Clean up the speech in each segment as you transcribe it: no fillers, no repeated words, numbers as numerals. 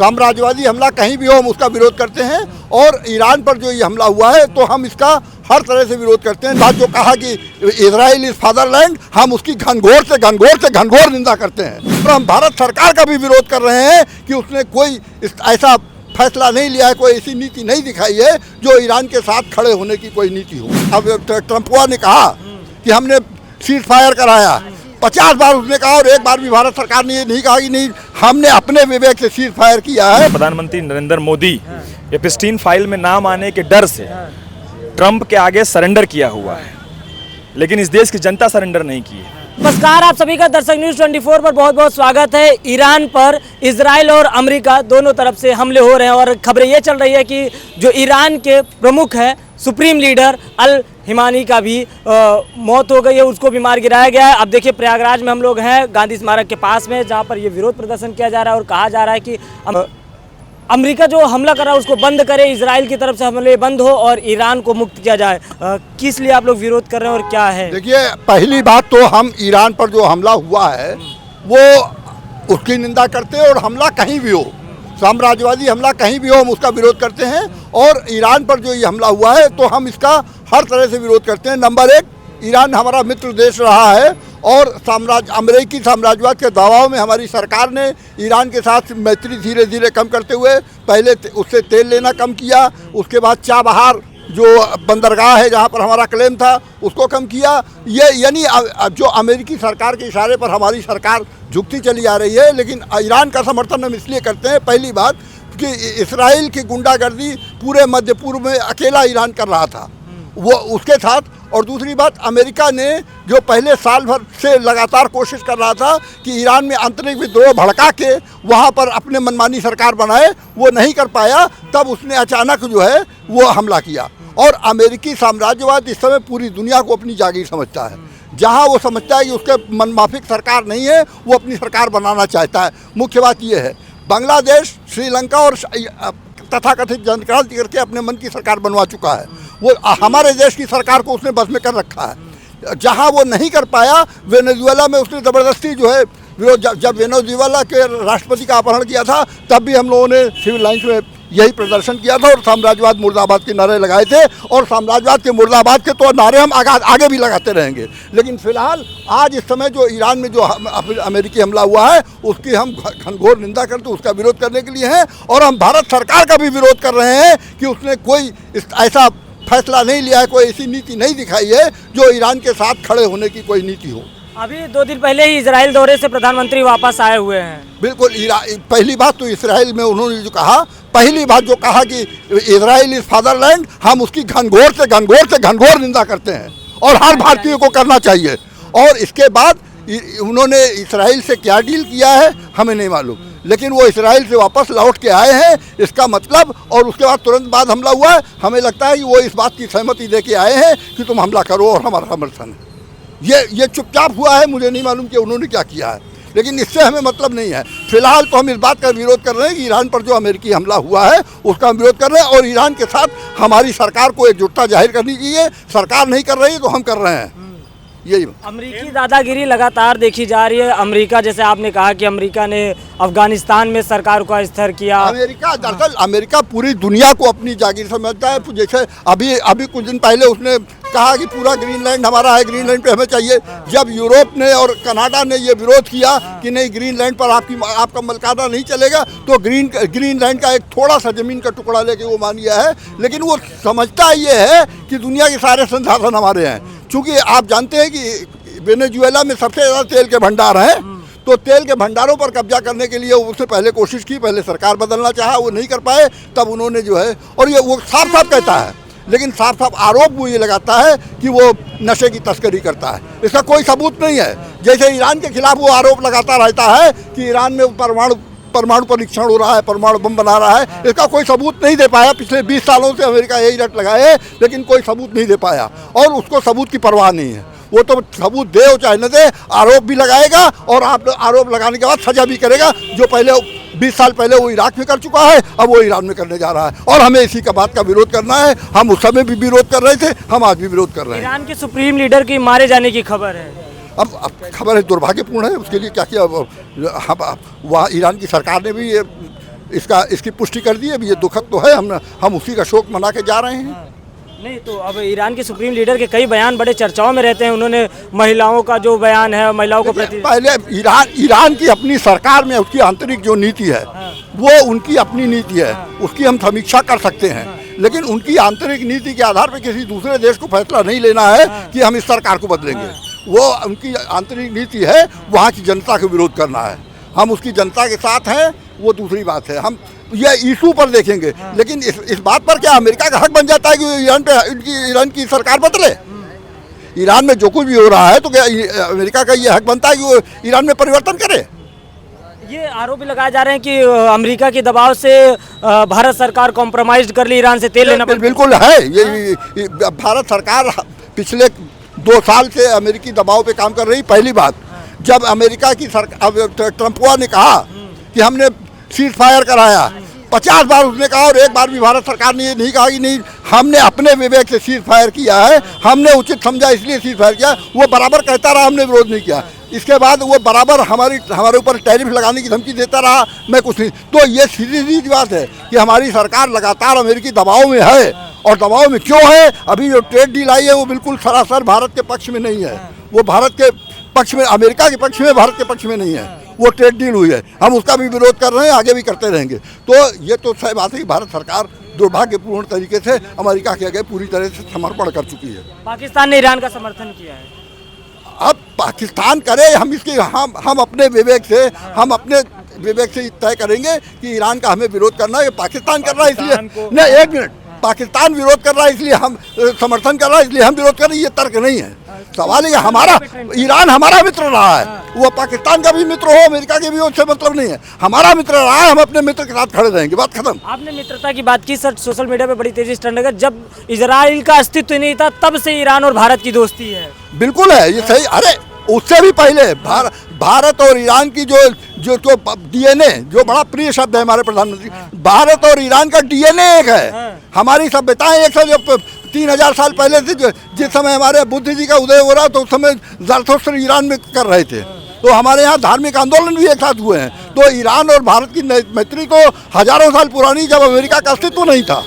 साम्राज्यवादी हमला कहीं भी हो हम उसका विरोध करते हैं, और ईरान पर जो ये हमला हुआ है तो हम इसका हर तरह से विरोध करते हैं। बात जो कहा कि इजराइल इज फादरलैंड, हम उसकी घनघोर निंदा करते हैं। और हम भारत सरकार का भी विरोध कर रहे हैं कि उसने कोई ऐसा फैसला नहीं लिया है, कोई ऐसी नीति नहीं दिखाई है जो ईरान के साथ खड़े होने की कोई नीति हो। अब ट्रम्पवा ने कहा कि हमने सीज फायर कराया, 50 बार उसने कहा, और एक बार भी भारत सरकार ने ये नहीं कहा कि नहीं हमने अपने विवेक से सीज फायर किया है। प्रधानमंत्री नरेंद्र मोदी एप्स्टीन फाइल में नाम आने के डर से ट्रंप के आगे सरेंडर किया हुआ है, लेकिन इस देश की जनता सरेंडर नहीं की है। नमस्कार, आप सभी का दर्शक न्यूज़ 24 पर बहुत बहुत स्वागत है। ईरान पर इजराइल और अमेरिका दोनों तरफ से हमले हो रहे हैं और खबरें ये चल रही है कि जो ईरान के प्रमुख हैं, सुप्रीम लीडर अल हिमानी का भी मौत हो गई है, उसको भी मार गिराया गया है। अब देखिए प्रयागराज में हम लोग हैं, गांधी स्मारक के पास में, जहां पर ये विरोध प्रदर्शन किया जा रहा है और कहा जा रहा है कि अमेरिका जो हमला कर रहा है उसको बंद करे, इजराइल की तरफ से हमले बंद हो और ईरान को मुक्त किया जाए। किस लिए आप लोग विरोध कर रहे हैं और क्या है? देखिए, पहली बात तो हम ईरान पर जो हमला हुआ है वो उसकी निंदा करते हैं, और हमला कहीं भी हो, साम्राज्यवादी हमला कहीं भी हो हम उसका विरोध करते हैं। और ईरान पर जो ये हमला हुआ है तो हम इसका हर तरह से विरोध करते हैं। नंबर एक, ईरान हमारा मित्र देश रहा है और अमेरिकी साम्राज्यवाद के दबाव में हमारी सरकार ने ईरान के साथ मैत्री धीरे धीरे कम करते हुए पहले उससे तेल लेना कम किया, उसके बाद चाबहार जो बंदरगाह है जहाँ पर हमारा क्लेम था उसको कम किया। ये यानी जो अमेरिकी सरकार के इशारे पर हमारी सरकार झुकती चली आ रही है, लेकिन ईरान का समर्थन हम इसलिए करते हैं, पहली बात कि इसराइल की गुंडागर्दी पूरे मध्य पूर्व में अकेला ईरान कर रहा था वो उसके साथ, और दूसरी बात अमेरिका ने जो पहले साल भर से लगातार कोशिश कर रहा था कि ईरान में आंतरिक विद्रोह भड़का के वहाँ पर अपने मनमानी सरकार बनाए, वो नहीं कर पाया, तब उसने अचानक जो है वो हमला किया। और अमेरिकी साम्राज्यवाद इस समय पूरी दुनिया को अपनी जागीर समझता है, जहाँ वो समझता है कि उसके मनमाफिक सरकार नहीं है, वो अपनी सरकार बनाना चाहता है। मुख्य बात ये है, बांग्लादेश, श्रीलंका और तथाकथित जनक्रांति करके अपने मन की सरकार बनवा चुका है, वो हमारे देश की सरकार को उसने बस में कर रखा है। जहां वो नहीं कर पाया, वेनेजुएला में उसने ज़बरदस्ती जो है विरोध, जब वेनेजुएला के राष्ट्रपति का अपहरण किया था तब भी हम लोगों ने सिविल लाइन्स में यही प्रदर्शन किया था और साम्राज्यवाद मुर्दाबाद के नारे लगाए थे, और साम्राज्यवाद के मुर्दाबाद के तो नारे हम आगे भी लगाते रहेंगे। लेकिन फिलहाल आज इस समय जो ईरान में जो अमेरिकी हमला हुआ है उसकी हम घनघोर निंदा करते, उसका विरोध करने के लिए हैं, और हम भारत सरकार का भी विरोध कर रहे हैं कि उसने कोई ऐसा फैसला नहीं लिया है, कोई ऐसी नीति नहीं दिखाई है जो ईरान के साथ खड़े होने की कोई नीति हो। अभी 2 दिन पहले ही इजराइल दौरे से प्रधानमंत्री वापस आए हुए हैं। बिल्कुल, पहली बात तो इसराइल में उन्होंने जो कहा, पहली बात जो कहा कि इजराइल इज फादरलैंड, हम उसकी घनघोर निंदा करते हैं और हर भारतीय को करना चाहिए। और इसके बाद उन्होंने इसराइल से क्या डील किया है हमें नहीं मालूम, लेकिन वो इसराइल से वापस लौट के आए हैं, इसका मतलब, और उसके बाद तुरंत बाद हमला हुआ है, हमें लगता है कि वो इस बात की सहमति दे के आए हैं कि तुम हमला करो और हमारा समर्थन है। ये चुपचाप हुआ है, मुझे नहीं मालूम कि उन्होंने क्या किया है, लेकिन इससे हमें मतलब नहीं है। फिलहाल तो हम इस बात का विरोध कर रहे हैं कि ईरान पर जो अमेरिकी हमला हुआ है उसका हम विरोध कर रहे हैं, और ईरान के साथ हमारी सरकार को एकजुटता जाहिर करनी चाहिए। सरकार नहीं कर रही है तो हम कर रहे हैं। यही अमेरिकी दादागिरी लगातार देखी जा रही है। अमेरिका, जैसे आपने कहा कि अमेरिका ने अफगानिस्तान में सरकार को अस्थिर किया। अमेरिका दरअसल अमेरिका पूरी दुनिया को अपनी जागीर समझता है। जैसे अभी कुछ दिन पहले उसने कहा कि पूरा ग्रीनलैंड हमारा है, ग्रीनलैंड पे हमें चाहिए। जब यूरोप ने और कनाडा ने ये विरोध किया कि नहीं ग्रीनलैंड पर आपका मलकाना नहीं चलेगा, तो ग्रीनलैंड का एक थोड़ा सा ज़मीन का टुकड़ा लेके वो मान लिया है। लेकिन वो समझता ये है कि दुनिया के सारे संसाधन हमारे हैं। चूँकि आप जानते हैं कि वेनेजुएला में सबसे ज़्यादा तेल के भंडार हैं, तो तेल के भंडारों पर कब्जा करने के लिए उसने पहले कोशिश की, पहले सरकार बदलना चाहा, वो नहीं कर पाए, तब उन्होंने जो है, और ये वो साफ साफ कहता है, लेकिन साफ साफ आरोप वो ये लगाता है कि वो नशे की तस्करी करता है। इसका कोई सबूत नहीं है। जैसे ईरान के खिलाफ वो आरोप लगाता रहता है कि ईरान में परमाणु परीक्षण हो रहा है, परमाणु बम बना रहा है, इसका कोई सबूत नहीं दे पाया। पिछले 20 सालों से अमेरिका यही रट लगाए, लेकिन कोई सबूत नहीं दे पाया, और उसको सबूत की परवाह नहीं है। वो तो सबूत दे चाहे न दे, आरोप भी लगाएगा, और आप आरोप लगाने के बाद सजा भी करेगा, जो पहले 20 साल पहले वो इराक में कर चुका है, अब वो ईरान में करने जा रहा है। और हमें इसी का बात का विरोध करना है। हम उस समय भी विरोध कर रहे थे, हम आज भी विरोध कर रहे हैं। ईरान के सुप्रीम लीडर की मारे जाने की खबर है। अब खबर है, दुर्भाग्यपूर्ण है, उसके लिए क्या किया। वहाँ ईरान की सरकार ने भी ये इसकी पुष्टि कर दी है। अभी ये दुखद तो है, हम उसी का शोक मना के जा रहे हैं। नहीं तो अब ईरान के सुप्रीम लीडर के कई बयान बड़े चर्चाओं में रहते हैं। उन्होंने महिलाओं का जो बयान है, महिलाओं को प्रति पहले ईरान की अपनी सरकार में उसकी आंतरिक जो नीति है वो उनकी अपनी नीति है, उसकी हम समीक्षा कर सकते हैं, लेकिन उनकी आंतरिक नीति के आधार पर किसी दूसरे देश को फैसला नहीं लेना है कि हम इस सरकार को बदलेंगे। वो उनकी आंतरिक नीति है, वहाँ की जनता का विरोध करना है। हम उसकी जनता के साथ हैं, वो दूसरी बात है। हम ये इशू पर देखेंगे, लेकिन इस बात पर क्या अमेरिका का हक बन जाता है कि ईरान की सरकार बदले? ईरान में जो कुछ भी हो रहा है तो क्या अमेरिका का ये हक बनता है कि वो ईरान में परिवर्तन करे? ये आरोप भी लगाए जा रहे हैं कि अमेरिका के दबाव से भारत सरकार कॉम्प्रोमाइज कर ली, ईरान से तेल लेना बिल्कुल है। ये भारत सरकार पिछले 2 साल से अमेरिकी दबाव पे काम कर रही। पहली बात, जब अमेरिका की सरकार ट्रंपवा ने कहा कि हमने सीज फायर कराया, 50 बार उसने कहा और एक बार भी भारत सरकार ने ये नहीं कहा कि नहीं हमने अपने विवेक से सीज फायर किया है, हमने उचित समझा इसलिए सीज फायर किया। वो बराबर कहता रहा, हमने विरोध नहीं किया। इसके बाद वो बराबर हमारे ऊपर टैरिफ लगाने की धमकी देता रहा, मैं कुछ नहीं। तो ये सीधी बात है कि हमारी सरकार लगातार अमेरिकी दबाव में है। और दबाव में क्यों है? अभी जो ट्रेड डील आई है वो बिल्कुल सरासर भारत के पक्ष में नहीं है। वो भारत के पक्ष में, अमेरिका के पक्ष में, भारत के पक्ष में नहीं है। वो ट्रेड डील हुई है, हम उसका भी विरोध कर रहे हैं, आगे भी करते रहेंगे। तो ये तो सही बात है कि भारत सरकार दुर्भाग्यपूर्ण तरीके से अमेरिका के आगे पूरी तरह से समर्पण कर चुकी है। पाकिस्तान ने ईरान का समर्थन किया है। अब पाकिस्तान करे, हम अपने विवेक से तय करेंगे कि ईरान का हमें विरोध करना है। पाकिस्तान कर रहा है इसलिए नहीं, एक मिनट, पाकिस्तान विरोध कर रहा है इसलिए हम समर्थन कर रहा है, इसलिए हम विरोध कर रहे हैं, ये तर्क नहीं है। सवाल है हमारा, ईरान हमारा मित्र रहा है, वो पाकिस्तान का भी मित्र हो, अमेरिका के भी हो, उससे मतलब नहीं है। हमारा मित्र रहा है, हम अपने मित्र के साथ खड़े रहेंगे, बात खत्म। आपने मित्रता की बात की सर, सोशल मीडिया पे बड़ी तेजी से ट्रेंड है। जब इजराइल का अस्तित्व नहीं था तब से ईरान और भारत की दोस्ती है। बिल्कुल है, ये सही। अरे उससे भी पहले भारत और ईरान की जो डीएनए, जो बड़ा प्रिय शब्द है हमारे प्रधानमंत्री, भारत और ईरान का डीएनए एक है। हमारी सभ्यताएं एक साथ, जो 3000 साल पहले से जिस समय हमारे बुद्ध जी का उदय हो रहा तो उस समय ज़रथुस्त्र ईरान में कर रहे थे। तो हमारे यहाँ धार्मिक आंदोलन भी एक साथ हुए हैं। तो ईरान और भारत की मैत्री तो हजारों साल पुरानी, जब अमेरिका का अस्तित्व नहीं था।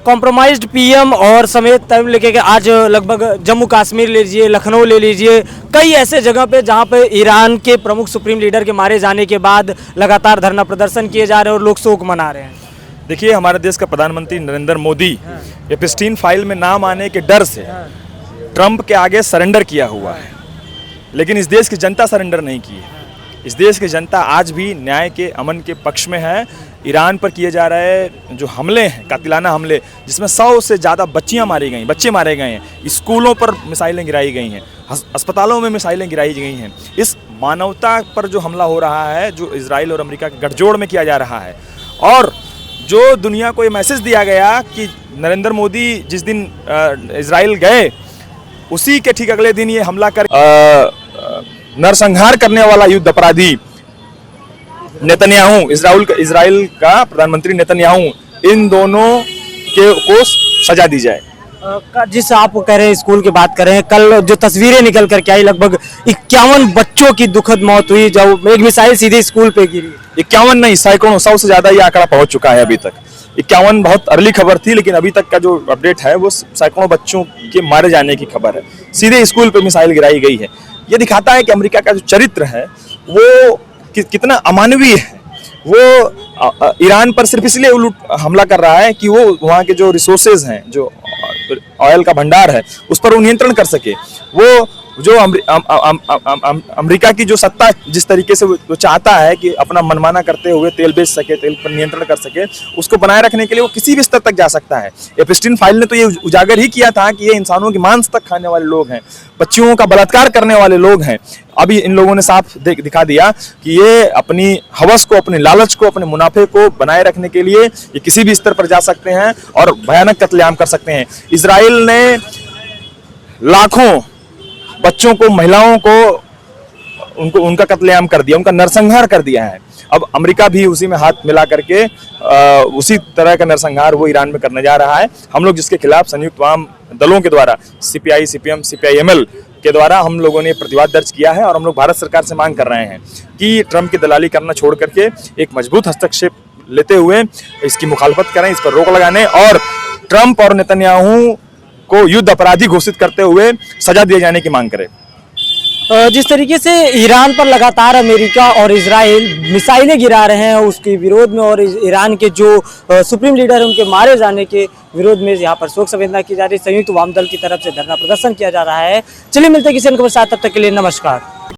कॉम्प्रोमाइज्ड पीएम और समेत टाइम लेके के आज लगभग जम्मू कश्मीर ले लीजिए, लखनऊ ले लीजिए, कई ऐसे जगह पे जहाँ पे ईरान के प्रमुख सुप्रीम लीडर के मारे जाने के बाद लगातार धरना प्रदर्शन किए जा रहे हैं और लोग शोक मना रहे हैं। देखिए, हमारे देश का प्रधानमंत्री नरेंद्र मोदी एप्स्टीन फाइल में नाम आने के डर से ट्रंप के आगे सरेंडर किया हुआ है, लेकिन इस देश की जनता सरेंडर नहीं की है। इस देश की जनता आज भी न्याय के, अमन के पक्ष में है। ईरान पर किए जा रहे जो हमले हैं, कातिलाना हमले, जिसमें 100 से ज़्यादा बच्चियां मारी गई, बच्चे मारे गए हैं, स्कूलों पर मिसाइलें गिराई गई हैं, अस्पतालों में मिसाइलें गिराई गई हैं, इस मानवता पर जो हमला हो रहा है, जो इजराइल और अमेरिका के गठजोड़ में किया जा रहा है, और जो दुनिया को ये मैसेज दिया गया कि नरेंद्र मोदी जिस दिन इजराइल गए उसी के ठीक अगले दिन ये हमला कर नरसंहार करने वाला युद्ध अपराधी नेतन्याहू, इजराइल का प्रधानमंत्री नेतन्याहू, इन दोनों को सजा दी जाए। जिस आप कह रहे हैं स्कूल की बात कर रहे हैं, कल जो तस्वीरें निकल करके आई, लगभग 51 बच्चों की दुखद मौत हुई जब एक मिसाइल सीधे स्कूल पे गिरी। 51 नहीं, सैकड़ों, 100 से ज्यादा ये आंकड़ा पहुंच चुका है अभी तक। 51 बहुत अर्ली खबर थी, लेकिन अभी तक का जो अपडेट है वो सैकड़ों बच्चं के मारे जाने की खबर है। सीधे स्कूल पे मिसाइल गिराई गई है। ये दिखाता है कि अमेरिका का जो चरित्र है वो कितना अमानवीय है। वो ईरान पर सिर्फ इसलिए हमला कर रहा है कि वो वहाँ के जो रिसोर्सेज हैं, जो ऑयल का भंडार है, उस पर वो नियंत्रण कर सके। वो जो अमेरिका की जो सत्ता जिस तरीके से वो चाहता है कि अपना मनमाना करते हुए तेल बेच सके, तेल पर नियंत्रण कर सके, उसको बनाए रखने के लिए वो किसी भी स्तर तक जा सकता है। एप्स्टीन फाइल ने तो ये उजागर ही किया था कि ये इंसानों की मांस तक खाने वाले लोग हैं, बच्चियों का बलात्कार करने वाले लोग हैं। अभी इन लोगों ने साफ दिखा दिया कि ये अपनी हवस को, अपने लालच को, अपने मुनाफे को बनाए रखने के लिए ये किसी भी स्तर पर जा सकते हैं और भयानक कत्लेआम कर सकते हैं। इजराइल ने लाखों बच्चों को, महिलाओं को उनका कत्लेआम कर दिया, उनका नरसंहार कर दिया है। अब अमेरिका भी उसी में हाथ मिला करके उसी तरह का नरसंहार वो ईरान में करने जा रहा है। हम लोग जिसके खिलाफ संयुक्त वाम दलों के द्वारा, CPI, CPM, CPI-ML के द्वारा हम लोगों ने प्रतिवाद दर्ज किया है और हम लोग भारत सरकार से मांग कर रहे हैं कि ट्रंप की दलाली करना छोड़ करके एक मजबूत हस्तक्षेप लेते हुए इसकी मुखालफत करें, इस पर रोक लगाने और ट्रंप और नेतन्याहू को युद्ध अपराधी घोषित करते हुए सजा दिए जाने की मांग करें। जिस तरीके से ईरान पर लगातार अमेरिका और इजराइल मिसाइलें गिरा रहे हैं उसके विरोध में और ईरान के जो सुप्रीम लीडर हैं उनके मारे जाने के विरोध में यहाँ पर शोक संवेदना की जा रही है। संयुक्त वाम दल की तरफ से धरना प्रदर्शन किया जा रहा है। चलिए मिलते हैं किसी अन्य खबर के साथ, तब तक के लिए नमस्कार।